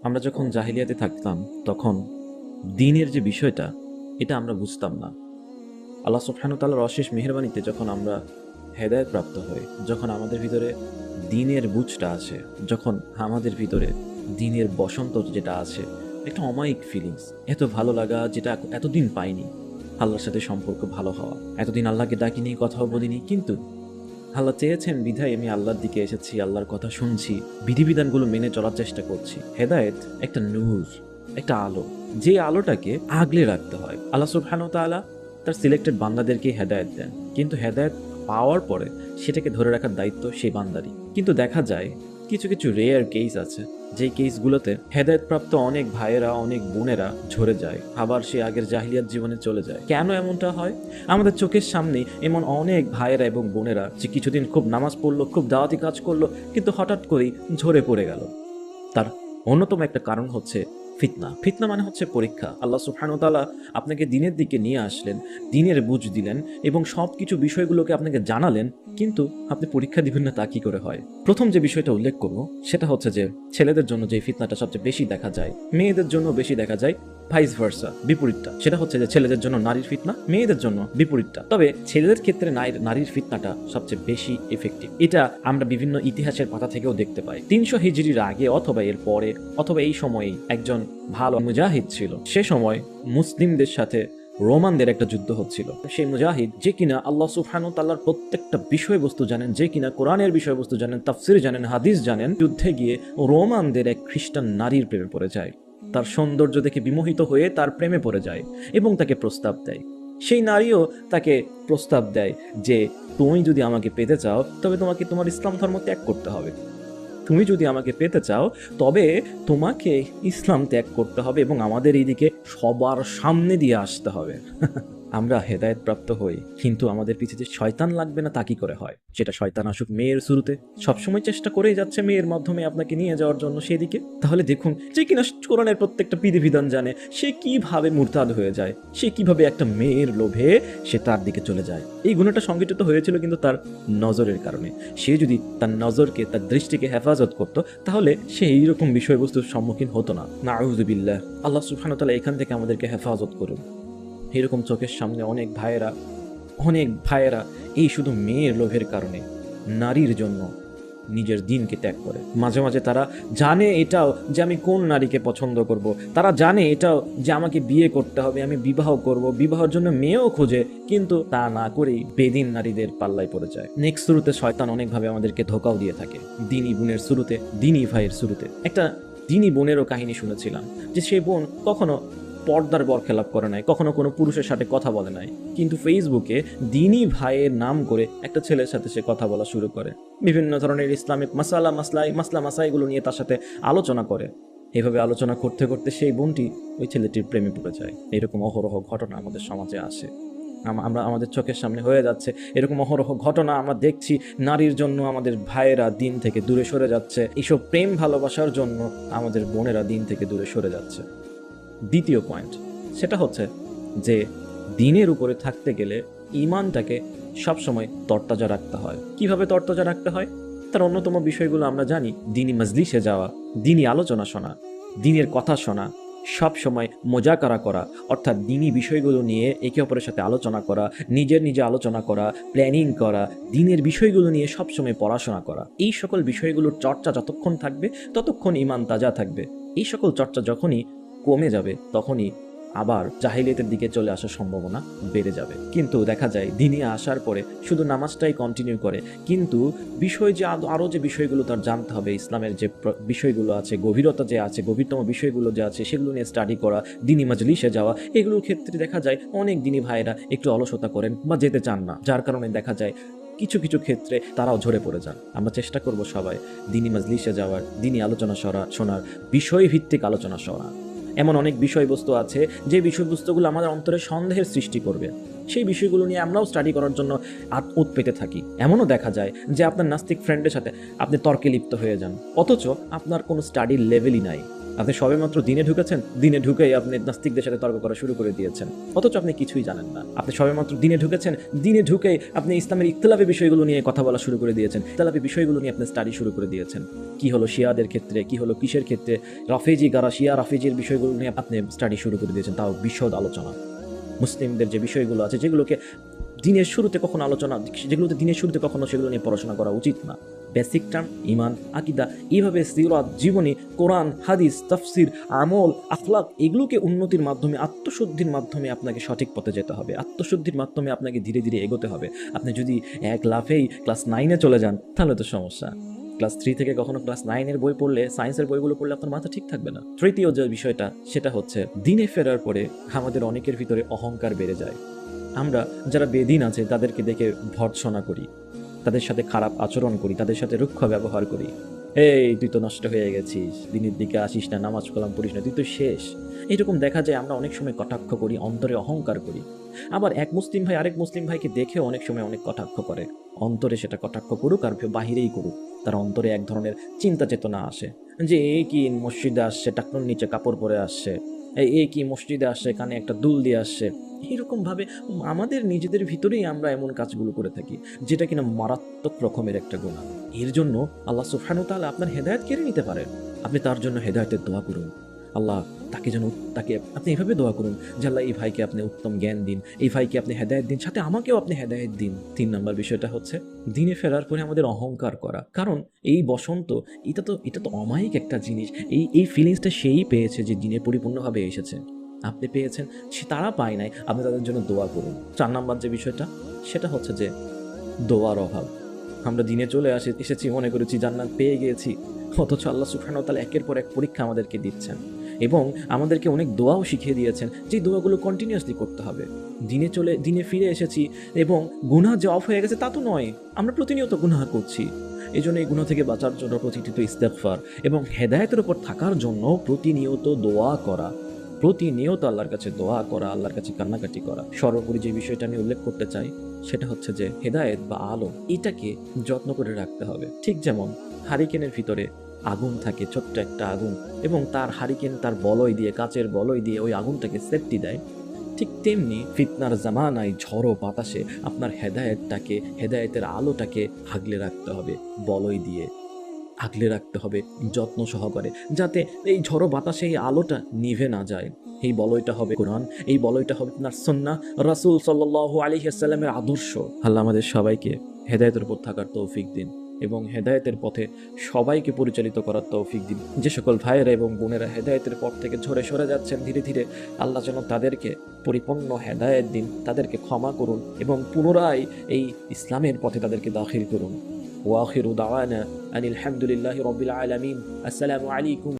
আমরা যখন জাহিলিয়াতে থাকতাম তখন দ্বীনের যে বিষয়টা এটা আমরা বুঝতাম না। আল্লাহ সুবহানাহু ওয়া তাআলার অশেষ মেহেরবানিতে যখন আমরা হেদায়েত প্রাপ্ত হই, যখন আমাদের ভিতরে দ্বীনের বুঝটা আসে, যখন আমাদের ভিতরে দ্বীনের বসন্ত যেটা আছে, একটা অমায়িক ফিলিংস, এত ভালো লাগা যেটা এতদিন পাইনি। আল্লাহর সাথে সম্পর্ক ভালো হওয়া, এতদিন আল্লাহকে ডাকিনি, কথাও বলিনি, কিন্তু আল্লাহ চেয়েছেন বিধায় আমি আল্লাহর দিকে এসেছি, আল্লাহর কথা শুনছি, বিধিবিধানগুলো মেনে চলার চেষ্টা করছি। হেদায়েত একটা নূর, একটা আলো, যে আলোটাকে আগলে রাখতে হয়। আল্লাহ সুবহানাহু ওয়া তাআলা তার সিলেক্টেড বান্দাদেরকে হেদায়েত দেন, কিন্তু হেদায়েত পাওয়ার পরে সেটাকে ধরে রাখার দায়িত্ব সেই বান্দারই। কিন্তু দেখা যায় কিছু কিছু রেয়ার কেস আছে, যেই কেসগুলোতে হেদায়েতপ্রাপ্ত অনেক ভাইয়েরা, অনেক বোনেরা ঝরে যায়, আবার সে আগের জাহিলিয়াত জীবনে চলে যায়। কেন এমনটা হয়? আমাদের চোখের সামনে এমন অনেক ভাইয়েরা এবং বোনেরা যে কিছুদিন খুব নামাজ পড়লো, খুব দাওয়াতি কাজ করলো, কিন্তু হঠাৎ করেই ঝরে পড়ে গেল। তার অন্যতম একটা কারণ হচ্ছে ফিতনা। ফিতনা মানে হচ্ছে পরীক্ষা। আল্লাহ সুবহানাহু ওয়া তাআলা আপনাকে দ্বীনের দিকে নিয়ে আসলেন, দ্বীনের বুঝ দিলেন এবং সব কিছু বিষয়গুলোকে আপনাকে জানালেন, কিন্তু আপনি পরীক্ষা দিবেন না তা কি করে হয়? প্রথম যে বিষয়টা উল্লেখ করব সেটা হচ্ছে যে ছেলেদের জন্য যে ফিতনাটা সবচেয়ে বেশি দেখা যায়, মেয়েদের জন্য বেশি দেখা যায়, ভাইস ভার্সা, বিপরীতটা। সেটা হচ্ছে যে ছেলেদের জন্য নারীর ফিতনা, মেয়েদের জন্য বিপরীতটা। তবে ছেলেদের ক্ষেত্রে নারীর ফিতনাটা সবচেয়ে বেশি এফেক্টিভ। এটা আমরা বিভিন্ন ইতিহাসের পাতা থেকেও দেখতে পাই। 300 হিজরির আগে অথবা এর পরে অথবা এই সময়েই একজন ভালো মুজাহিদ ছিল। সে সময় মুসলিমদের সাথে রোমানদের একটা যুদ্ধ হচ্ছিল। সেই মুজাহিদ, যে কিনা আল্লাহ সুবহানাহু ওয়া তাআলার প্রত্যেকটা বিষয়বস্তু জানেন, যে কিনা কোরআনের বিষয়বস্তু জানেন, তাফসীর জানেন, হাদিস জানেন, যুদ্ধে গিয়ে রোমানদের এক খ্রিস্টান নারীর প্রেমে পড়ে যায়। তার সৌন্দর্য দেখে বিমোহিত হয়ে তার প্রেমে পড়ে যায় এবং তাকে প্রস্তাব দেয়। সেই নারীও তাকে প্রস্তাব দেয় যে তুমি যদি আমাকে পেতে চাও তবে তোমাকে তোমার ইসলাম ধর্ম ত্যাগ করতে হবে। তুমি যদি আমাকে পেতে চাও তবে তোমাকে ইসলাম ত্যাগ করতে হবে এবং আমাদের এইদিকে সবার সামনে দিয়ে আসতে হবে। আমরা হেদায়েত প্রাপ্ত হই, কিন্তু আমাদের পিছে যে শয়তান লাগবে না তা কি করে হয়? সেটা শয়তান আসুক মেয়ের শুরুতে, সবসময় চেষ্টা করেই যাচ্ছে মেয়ের মাধ্যমে আপনাকে নিয়ে যাওয়ার জন্য সেদিকে। তাহলে দেখুন, যে কিনা কোরআনের প্রত্যেকটা বিধিবিধান জানে, সে কিভাবে মুরতাদ হয়ে যায়, সে কিভাবে একটা মেয়ের লোভে সে তার দিকে চলে যায়। এই গুণটা সংঘটিত হয়েছিল কিন্তু তার নজরের কারণে। সে যদি তার নজরকে, তার দৃষ্টিকে হেফাজত করত, তাহলে সে এইরকম বিষয়বস্তুর সম্মুখীন হতো না। নাউযুবিল্লাহ। আল্লাহ সুবহানাহু ওয়া তাআলা এখান থেকে আমাদেরকে হেফাজত করুন। এরকম চোখের সামনে অনেক ভাইয়েরা এই শুধু মেয়ের লোভের কারণে নারীর জন্য নিজের দিনকে ত্যাগ করে। মাঝে মাঝে তারা জানে এটাও যে আমি কোন নারীকে পছন্দ করব, তারা জানে এটাও যে আমাকে বিয়ে করতে হবে, আমি বিবাহ করব, বিবাহের জন্য মেয়েও খোঁজে, কিন্তু তা না করেই বেদিন নারীদের পাল্লায় পড়ে যায়। নেক্সট শুরুতে শয়তান অনেকভাবে আমাদেরকে ধোকাও দিয়ে থাকে। দিনী বোনের শুরুতে, দিনী ভাইয়ের শুরুতে একটা দিনী বোনেরও কাহিনী শুনেছিলাম, যে সেই বোন কখনো পর্দার বরখেলাপ করে নাই, কখনো কোনো পুরুষের সাথে কথা বলে নাই, কিন্তু ফেসবুকে দিনী ভাইয়ের নাম করে একটা ছেলের সাথে সে কথা বলা শুরু করে, বিভিন্ন ধরনের ইসলামিক মাসলা মাসাইগুলো নিয়ে তার সাথে আলোচনা করে। এইভাবে আলোচনা করতে করতে সেই বোনটি ওই ছেলেটির প্রেমে পড়ে যায়। এরকম অহরহ ঘটনা আমাদের সমাজে আসে, আমরা আমাদের চোখের সামনে হয়ে যাচ্ছে। এরকম অহরহ ঘটনা আমরা দেখছি। নারীর জন্য আমাদের ভাইয়েরা দিন থেকে দূরে সরে যাচ্ছে, এইসব প্রেম ভালোবাসার জন্য আমাদের বোনেরা দিন থেকে দূরে সরে যাচ্ছে। দ্বিতীয় পয়েন্ট, সেটা হচ্ছে যে দিনের উপরে থাকতে গেলে ঈমানটাকে সবসময় তরতাজা রাখতে হয়। কিভাবে তরতাজা রাখতে হয়? তার অন্যতম বিষয়গুলো আমরা জানি। দিনী মজলিসে যাওয়া, দিনী আলোচনা শোনা, দিনের কথা শোনা, সব সময় মোজাকারা করা, অর্থাৎ দিনী বিষয়গুলো নিয়ে একে অপরের সাথে আলোচনা করা, নিজে আলোচনা করা, প্ল্যানিং করা, দিনের বিষয়গুলো নিয়ে সবসময় পড়াশোনা করা। এই সকল বিষয়গুলোর চর্চা যতক্ষণ থাকবে ততক্ষণ ঈমান তাজা থাকবে। এই সকল চর্চা যখনই কমে যাবে তখনই আবার জাহিলিয়াতের দিকে চলে আসার সম্ভাবনা বেড়ে যাবে। কিন্তু দেখা যায় দিনে আসার পরে শুধু নামাজটাই কন্টিনিউ করে, কিন্তু বিষয় যে আরও যে বিষয়গুলো তার জানতে হবে, ইসলামের যে বিষয়গুলো আছে, গভীরতা যে আছে, গভীরতম বিষয়গুলো যে আছে, সেগুলো নিয়ে স্টাডি করা, দিনী মাজলিসে যাওয়া, এগুলোর ক্ষেত্রে দেখা যায় অনেক দিনী ভাইয়েরা একটু অলসতা করেন বা যেতে চান না, যার কারণে দেখা যায় কিছু কিছু ক্ষেত্রে তারাও ঝরে পড়ে যান। আমরা চেষ্টা করব সবাই দিনী মাজলিসে যাওয়ার, দিনী আলোচনা শোনার, বিষয়ভিত্তিক আলোচনা শোনা। এমন অনেক বিষয়বস্তু আছে যে বিষয়বস্তুগুলো আমাদের অন্তরে সন্দেহের সৃষ্টি করবে, সেই বিষয়গুলো নিয়ে আমরাও স্টাডি করার জন্য পেতে থাকি। এমনও দেখা যায় যে আপনার নাস্তিক ফ্রেন্ডের সাথে আপনি তর্কে লিপ্ত হয়ে যান, অথচ আপনার কোনো স্টাডির লেভেলই নাই। আপনি সবেমাত্র দিনে ঢুকেছেন, দিনে ঢুকেই আপনি নাস্তিকদের সাথে তর্ক করা শুরু করে দিয়েছেন, অথচ আপনি কিছুই জানেন না। আপনি সবেমাত্র দিনে ঢুকেছেন, দিনে ঢুকেই আপনি ইসলামের ইখতিলাফি বিষয়গুলো নিয়ে কথা বলা শুরু করে দিয়েছেন, ইখতিলাফি বিষয়গুলো নিয়ে আপনি স্টাডি শুরু করে দিয়েছেন। কি হলো শিয়াদের ক্ষেত্রে, কি হলো কিসের ক্ষেত্রে, রাফেজি গারা শিয়া রাফেজির বিষয়গুলো নিয়ে আপনি স্টাডি শুরু করে দিয়েছেন, তাও বিশদ আলোচনা। মুসলিমদের যে বিষয়গুলো আছে যেগুলোকে দিনের শুরুতে কখনো আলোচনা, যেগুলোতে দিনের শুরুতে কখনো সেগুলো নিয়ে পড়াশোনা করা উচিত না। বেসিক টার্ম, ইমান, আকিদা, এইভাবে সিরাত, জীবনী, কোরআন, হাদিস, তাফসির, আমল, আখলাক, এগুলোকে উন্নতির মাধ্যমে, আত্মশুদ্ধির মাধ্যমে আপনাকে সঠিক পথে যেতে হবে। আত্মশুদ্ধির মাধ্যমে আপনাকে ধীরে ধীরে এগোতে হবে। আপনি যদি এক লাফেই ক্লাস 9-এ চলে যান তাহলে তো সমস্যা। ক্লাস 3 থেকে কখনো ক্লাস 9-এর বই পড়লে, সায়েন্সের বইগুলো পড়লে আপনার মাথা ঠিক থাকবে না। তৃতীয় যে বিষয়টা সেটা হচ্ছে দিনে ফেরার পরে আমাদের অনেকের ভিতরে অহংকার বেড়ে যায়। আমরা যারা বেদিন আছে তাদেরকে দেখে ভর্ৎসনা করি, তাদের সাথে খারাপ আচরণ করি, তাদের সাথে রুক্ষ ব্যবহার করি। এই তুই তো নষ্ট হয়ে গেছিস, দিনের দিকে আসিস না, নামাজ কালাম পড়িস না, তুই তো শেষ। এরকম দেখা যায়। আমরা অনেক সময় কটাক্ষ করি, অন্তরে অহংকার করি। আবার এক মুসলিম ভাই আরেক মুসলিম ভাইকে দেখেও অনেক সময় অনেক কটাক্ষ করে। অন্তরে সেটা কটাক্ষ করুক আর বাহিরেই করুক, তার অন্তরে এক ধরনের চিন্তা চেতনা আসে যে এ কি মসজিদে আসছে, টাকনুর নিচে কাপড় পরে আসছে, এ কি মসজিদে আসছে, কানে একটা দুল দিয়ে আসছে। এইরকম ভাবে আমাদের নিজেদের ভিতরেই আমরা এমন কাজগুলো করে থাকি, যেটা কিনা মারাত্মক রকমের একটা গুনাহ। এর জন্য আল্লাহ সুবহানাহু ওয়া তাআলা আপনার হেদায়েত কেড়ে নিতে পারেন। আপনি তার জন্য হেদায়েতের দোয়া করুন। আল্লাহ তাকে আপনি এভাবে দোয়া করুন যে আল্লাহ এই ভাইকে আপনি উত্তম জ্ঞান দিন, এই ভাইকে আপনি হেদায়েত দিন, সাথে আমাকেও আপনি হেদায়েত দিন। 3 নাম্বার বিষয়টা হচ্ছে দিনে ফেরার পরে আমাদের অহংকার করা। কারণ এই বসন্ত, এটা তো অমায়িক একটা জিনিস। এই ফিলিংসটা সেই পেয়েছে যে দিনে পরিপূর্ণভাবে এসেছে। আপনি পেয়েছেন, তারা পায় নাই, আপনি তাদের জন্য দোয়া করুন। 4 নাম্বার যে বিষয়টা সেটা হচ্ছে যে দোয়ার অভাব। আমরা দিনে চলে এসেছি, মনে করেছি জান্নাত পেয়ে গিয়েছি, অথচ আল্লাহ সুবহানাহু ওয়া তাআলা একের পর এক পরীক্ষা আমাদেরকে দিচ্ছেন এবং আমাদেরকে অনেক দোয়াও শিখিয়ে দিয়েছেন, যে দোয়াগুলো কন্টিনিউয়াসলি করতে হবে। দিনে ফিরে এসেছি এবং গুনাহ যে অফ হয়ে গেছে তা তো নয়, আমরা প্রতিনিয়ত গুনাহ করছি। এই জন্য এই গুনাহ থেকে বাঁচার জন্য প্রতিনিয়ত ইস্তেগফার এবং হেদায়েতের উপর থাকার জন্য প্রতিনিয়ত দোয়া করা, প্রতিনিয়ত আল্লাহর কাছে দোয়া করা, আল্লাহর কাছে কান্নাকাটি করা। সর্বোপরি যে বিষয়টা আমি উল্লেখ করতে চাই সেটা হচ্ছে যে হেদায়েত বা আলো, এটাকে যত্ন করে রাখতে হবে। ঠিক যেমন হারিকেনের ভিতরে আগুন থাকে, ছোট্ট একটা আগুন, এবং তার হারিকেন তার বলয় দিয়ে, কাচের বলয় দিয়ে ওই আগুনটাকে সেফটি দেয়, ঠিক তেমনি ফিতনার জামানায় ঝড়ো বাতাসে আপনার হেদায়েতের আলোটাকে আগলে রাখতে হবে, বলয় দিয়ে আগলে রাখতে হবে যত্ন সহকারে, যাতে এই ঝড়ো বাতাসে এই আলোটা নিভে না যায়। এই বলয়টা হবে কোরআন, এই বলয়টা হবে আপনার সুন্নাহ, রাসূল সাল্লাল্লাহু আলাইহি ওয়াসাল্লামের আদর্শ। আল্লাহ আমাদের সবাইকে হেদায়েতের উপর থাকার তৌফিক দিন এবং হেদায়েতের পথে সবাইকে পরিচালিত করার তৌফিক দিন। যে সকল ভাইয়েরা এবং বোনেরা হেদায়েতের পথ থেকে ঝরে সরে যাচ্ছেন ধীরে ধীরে, আল্লাহ যেন তাদেরকে পরিপূর্ণ হেদায়েত দিন, তাদেরকে ক্ষমা করুন এবং পুনরায় এই ইসলামের পথে তাদেরকে দাখিল করুন। ওয়া আখিরু দাওয়ানা আনিল হামদুলিল্লাহি রাব্বিল আলামিন। আসসালামু আলাইকুম।